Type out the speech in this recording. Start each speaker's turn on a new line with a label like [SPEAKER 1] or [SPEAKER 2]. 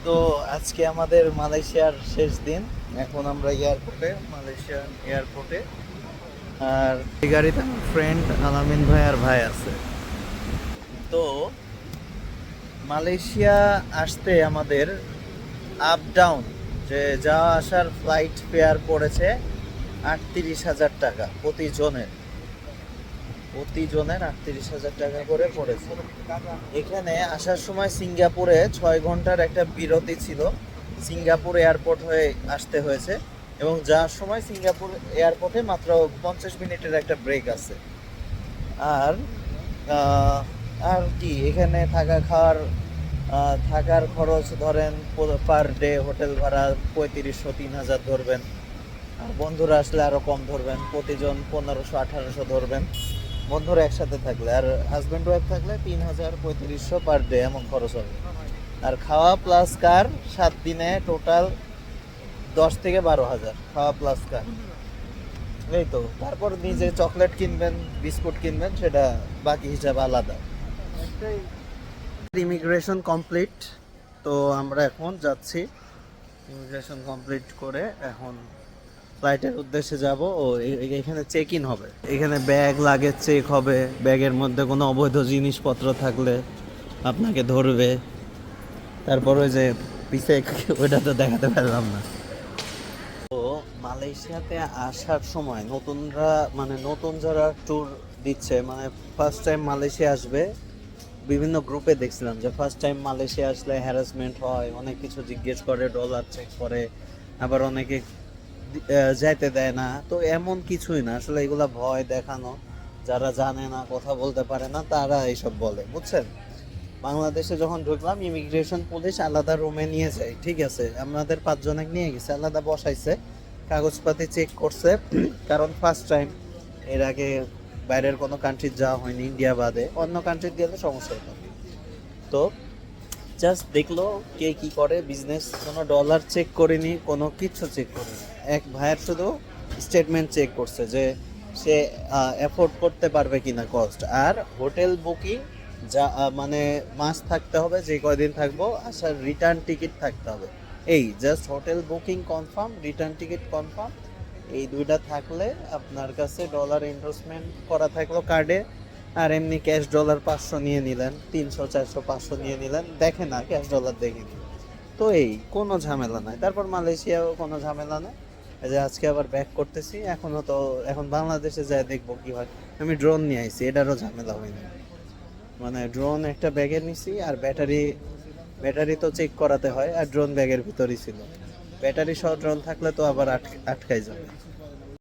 [SPEAKER 1] তো আজকে আমাদের মালয়েশিয়ার শেষ দিন। এখন আমরা মালয়েশিয়ার এয়ারপোর্টে। আর এই গাড়িতে আমার ফ্রেন্ড আলামিন ভাই আর ভাই আছে। তো মালয়েশিয়া আসতে আমাদের আপ ডাউন যে যাওয়া আসার ফ্লাইট ফেয়ার পড়েছে 38,000 টাকা প্রতিজনের 38,000 টাকা করে পড়েছে। এখানে আসার সময় সিঙ্গাপুরে 6 ঘন্টার একটা বিরতি ছিল, সিঙ্গাপুর এয়ারপোর্ট হয়ে আসতে হয়েছে, এবং যাওয়ার সময় সিঙ্গাপুর এয়ারপোর্টে মাত্র 50 মিনিটের একটা ব্রেক আছে। আর আহ, আর কি এখানে থাকার খরচ ধরেন পার ডে হোটেল ভাড়া 3500-3000 ধরবেন। আর বন্ধুরা আসলে আরো কম ধরবেন, প্রতিজন 1500-1800 ধরবেন বন্ধুরা একসাথে থাকলে। আর হাজব্যান্ড ওয়াইফ থাকলে 3000-3500 পার ডে এমন খরচ হবে। আর খাওয়া প্লাস কার 7 দিনে টোটাল 10 থেকে 12 হাজার, খাওয়া প্লাস কার। এই তো, তারপর নিজে চকলেট কিনবেন, বিস্কুট কিনবেন, সেটা বাকি হিসাব আলাদা। Immigration complete. তো আমরা এখন যাচ্ছি, ইমিগ্রেশন কমপ্লিট করে এখন ফ্লাইটের উদ্দেশ্যে যাব। ও এখানে চেক ইন হবে, এখানে ব্যাগ লাগেজ চেক হবে, ব্যাগের মধ্যে কোনো অবৈধ জিনিসপত্র থাকলে আপনাকে ধরবে। তারপর ওই যে পিছে ওইটা তো দেখাতে পারলাম না। তো মালয়েশিয়াতে আসার সময় নতুনরা, মানে নতুন যারা ট্যুর দিচ্ছে, মানে ফার্স্ট টাইম মালয়েশিয়া আসবে, বিভিন্ন গ্রুপে দেখছিলাম যে ফার্স্ট টাইম মালয়েশিয়া আসলে হ্যারাসমেন্ট হয়, অনেক কিছু জিজ্ঞেস করে, ডলার চেক করে, আবার অনেকে যাইতে দেয় না। তো এমন কিছুই না আসলে, এগুলা ভয় দেখানো। যারা জানে না, কথা বলতে পারে না, তারা এইসব বলে, বুঝছেন। বাংলাদেশে যখন ঢুকলাম ইমিগ্রেশন পুলিশ আলাদা রুমে নিয়ে যায়, ঠিক আছে, আমাদের 5 জনে নিয়ে গেছে, আলাদা বসাইছে, কাগজপাতি চেক করছে। কারণ ফার্স্ট টাইম, এর আগে বাইরের কোনো কান্ট্রি যাওয়া হয়নি, ইন্ডিয়া বাদে। অন্য কান্ট্রি গেলে সমস্যা হতো। তো জাস্ট দেখলো কে কি করে বিজনেস, কোনো ডলার চেক করেনি, কোনো কিছু চেক করেনি। এক ভাইয়ের শুধু স্টেটমেন্ট চেক করছে যে সে অ্যাফোর্ড করতে পারবে কিনা কস্ট। আর হোটেল বুকিং যা মানে মাস থাকতে হবে, যে কয়দিন থাকবো, আসার রিটার্ন টিকিট থাকতে হবে। এই just hotel booking confirm, return ticket confirm, এই দুইটা থাকলে আপনার কাছে ডলার এন্ডোর্সমেন্ট করা থাকলো কার্ডে। আর এমনি ক্যাশ ডলার 500 নিয়ে নিলেন, 300, 400, 500 নিয়ে নিলেন, দেখে না ক্যাশ ডলার দেখে নিন। তো এই কোনো ঝামেলা নাই। তারপর মালয়েশিয়াও কোনো ঝামেলা নাই। এই যে আজকে আবার ব্যাক করতেছি, এখন বাংলাদেশে যাই দেখবো কি হয়। আমি ড্রোন নিয়ে আইছি, এটারও ঝামেলা হয়নি। মানে ড্রোন একটা ব্যাগে নিছি, আর ব্যাটারি তো চেক করাতে হয়, আর ড্রোন ব্যাগের ভিতরই ছিল। ব্যাটারি সহ ড্রোন থাকলে তো আবার আটকাই যাবে।